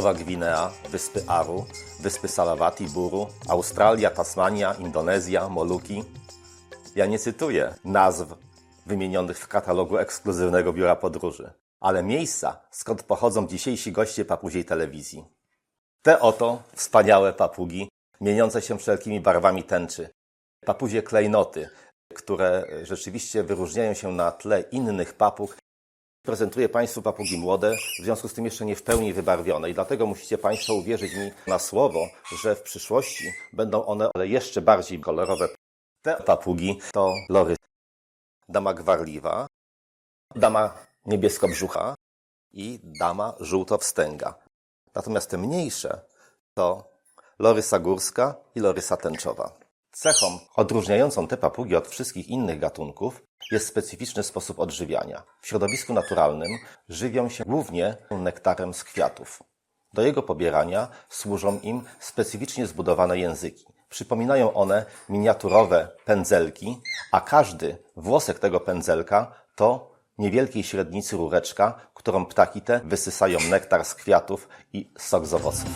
Nowa Gwinea, wyspy Aru, wyspy Salawati, Buru, Australia, Tasmania, Indonezja, Moluki. Ja nie cytuję nazw wymienionych w katalogu ekskluzywnego biura podróży, ale miejsca, skąd pochodzą dzisiejsi goście papuziej telewizji. Te oto wspaniałe papugi, mieniące się wszelkimi barwami tęczy. Papuzie klejnoty, które rzeczywiście wyróżniają się na tle innych papug. Prezentuję Państwu papugi młode, w związku z tym jeszcze nie w pełni wybarwione i dlatego musicie Państwo uwierzyć mi na słowo, że w przyszłości będą one jeszcze bardziej kolorowe. Te papugi to lorysa, dama gwarliwa, dama niebieskobrzucha i dama żółtowstęga. Natomiast te mniejsze to lorysa górska i lorysa tęczowa. Cechą odróżniającą te papugi od wszystkich innych gatunków jest specyficzny sposób odżywiania. W środowisku naturalnym żywią się głównie nektarem z kwiatów. Do jego pobierania służą im specyficznie zbudowane języki. Przypominają one miniaturowe pędzelki, a każdy włosek tego pędzelka to niewielkiej średnicy rureczka, którą ptaki te wysysają nektar z kwiatów i sok z owoców.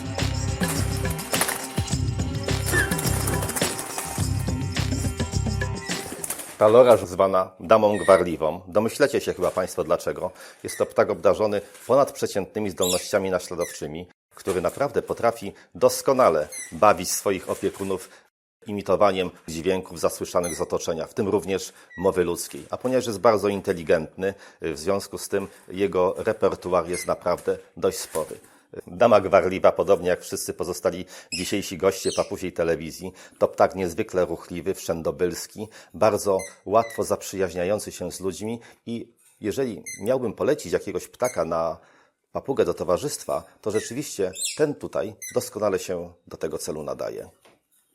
Ta lora zwana damą gwarliwą, domyślecie się chyba Państwo dlaczego. Jest to ptak obdarzony ponadprzeciętnymi zdolnościami naśladowczymi, który naprawdę potrafi doskonale bawić swoich opiekunów imitowaniem dźwięków zasłyszanych z otoczenia, w tym również mowy ludzkiej. A ponieważ jest bardzo inteligentny, w związku z tym jego repertuar jest naprawdę dość spory. Dama gwarliwa, podobnie jak wszyscy pozostali dzisiejsi goście papuziej telewizji, to ptak niezwykle ruchliwy, wszędobylski, bardzo łatwo zaprzyjaźniający się z ludźmi i jeżeli miałbym polecić jakiegoś ptaka na papugę do towarzystwa, to rzeczywiście ten tutaj doskonale się do tego celu nadaje.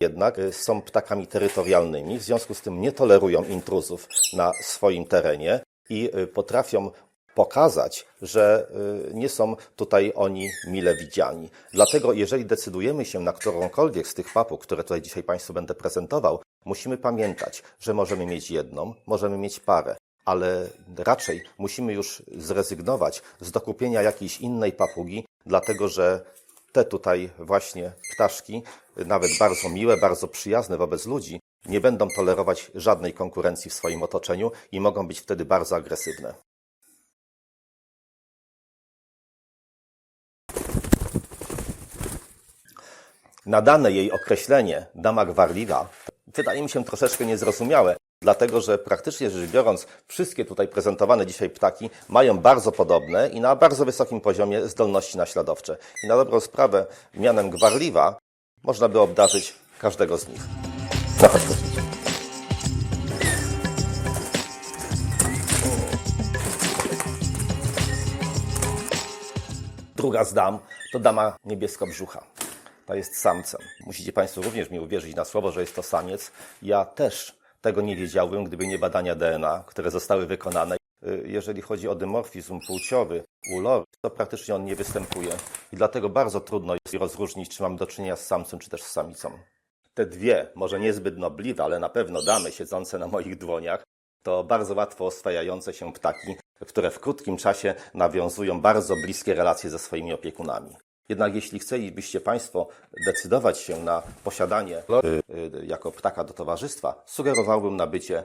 Jednak są ptakami terytorialnymi, w związku z tym nie tolerują intruzów na swoim terenie i potrafią pokazać, że nie są tutaj oni mile widziani. Dlatego jeżeli decydujemy się na którąkolwiek z tych papug, które tutaj dzisiaj Państwu będę prezentował, musimy pamiętać, że możemy mieć jedną, możemy mieć parę, ale raczej musimy już zrezygnować z dokupienia jakiejś innej papugi, dlatego że te tutaj właśnie ptaszki, nawet bardzo miłe, bardzo przyjazne wobec ludzi, nie będą tolerować żadnej konkurencji w swoim otoczeniu i mogą być wtedy bardzo agresywne. Nadane jej określenie dama gwarliwa wydaje mi się troszeczkę niezrozumiałe, dlatego że praktycznie rzecz biorąc wszystkie tutaj prezentowane dzisiaj ptaki mają bardzo podobne i na bardzo wysokim poziomie zdolności naśladowcze. I na dobrą sprawę mianem gwarliwa można by obdarzyć każdego z nich. No chodź, proszę. Druga z dam to dama niebieskobrzucha. To jest samcem. Musicie Państwo również mi uwierzyć na słowo, że jest to samiec. Ja też tego nie wiedziałbym, gdyby nie badania DNA, które zostały wykonane. Jeżeli chodzi o dymorfizm płciowy u lory, to praktycznie on nie występuje. I dlatego bardzo trudno jest rozróżnić, czy mamy do czynienia z samcem, czy też z samicą. Te dwie, może niezbyt nobliwe, ale na pewno damy siedzące na moich dłoniach, to bardzo łatwo oswajające się ptaki, które w krótkim czasie nawiązują bardzo bliskie relacje ze swoimi opiekunami. Jednak jeśli chcielibyście Państwo decydować się na posiadanie lory jako ptaka do towarzystwa, sugerowałbym nabycie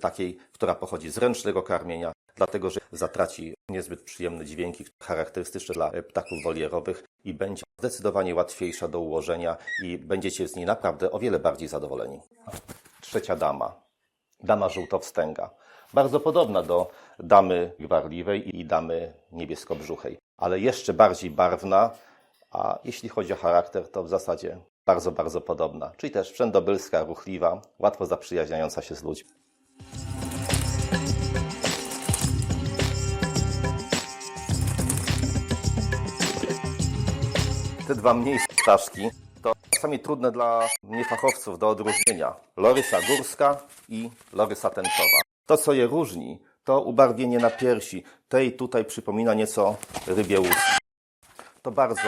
takiej, która pochodzi z ręcznego karmienia, dlatego że zatraci niezbyt przyjemne dźwięki charakterystyczne dla ptaków wolierowych i będzie zdecydowanie łatwiejsza do ułożenia i będziecie z niej naprawdę o wiele bardziej zadowoleni. Trzecia dama. Dama żółtowstęga. Bardzo podobna do damy gwarliwej i damy niebieskobrzuchej, ale jeszcze bardziej barwna, a jeśli chodzi o charakter, to w zasadzie bardzo, bardzo podobna. Czyli też wszędobylska, ruchliwa, łatwo zaprzyjaźniająca się z ludźmi. Te dwa mniejsze ptaszki to czasami trudne dla niefachowców do odróżnienia. Lorysa górska i lorysa tęczowa. To, co je różni, to ubarwienie na piersi. Tej tutaj przypomina nieco rybie łuski. To bardzo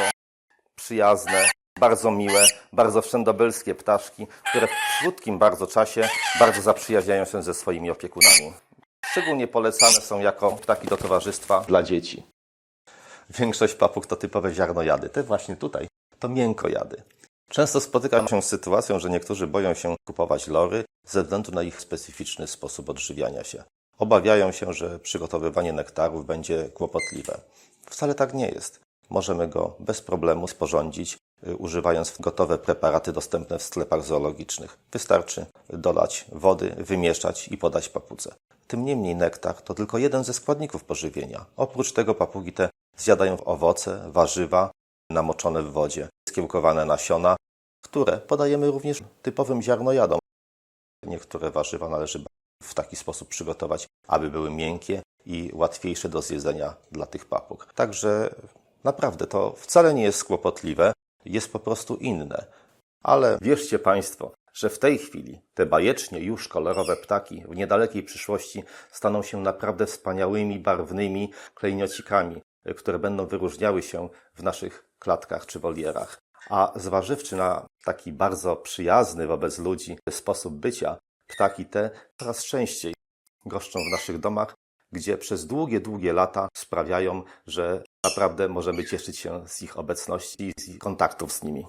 przyjazne, bardzo miłe, bardzo wszędobylskie ptaszki, które w krótkim bardzo czasie bardzo zaprzyjaźniają się ze swoimi opiekunami. Szczególnie polecane są jako ptaki do towarzystwa dla dzieci. Większość papug to typowe ziarnojady. Te właśnie tutaj to miękkojady. Często spotykam się z sytuacją, że niektórzy boją się kupować lory ze względu na ich specyficzny sposób odżywiania się. Obawiają się, że przygotowywanie nektarów będzie kłopotliwe. Wcale tak nie jest. Możemy go bez problemu sporządzić, używając gotowe preparaty dostępne w sklepach zoologicznych. Wystarczy dolać wody, wymieszać i podać papudze. Tym niemniej nektar to tylko jeden ze składników pożywienia. Oprócz tego papugi te zjadają owoce, warzywa namoczone w wodzie, skiełkowane nasiona, które podajemy również typowym ziarnojadom. Niektóre warzywa należy w taki sposób przygotować, aby były miękkie i łatwiejsze do zjedzenia dla tych papug. Także naprawdę to wcale nie jest kłopotliwe, jest po prostu inne. Ale wierzcie Państwo, że w tej chwili te bajecznie już kolorowe ptaki w niedalekiej przyszłości staną się naprawdę wspaniałymi, barwnymi klejnocikami, które będą wyróżniały się w naszych klatkach czy wolierach. A zważywszy na taki bardzo przyjazny wobec ludzi sposób bycia, ptaki te coraz częściej goszczą w naszych domach, gdzie przez długie, długie lata sprawiają, że naprawdę możemy cieszyć się z ich obecności i z ich kontaktów z nimi.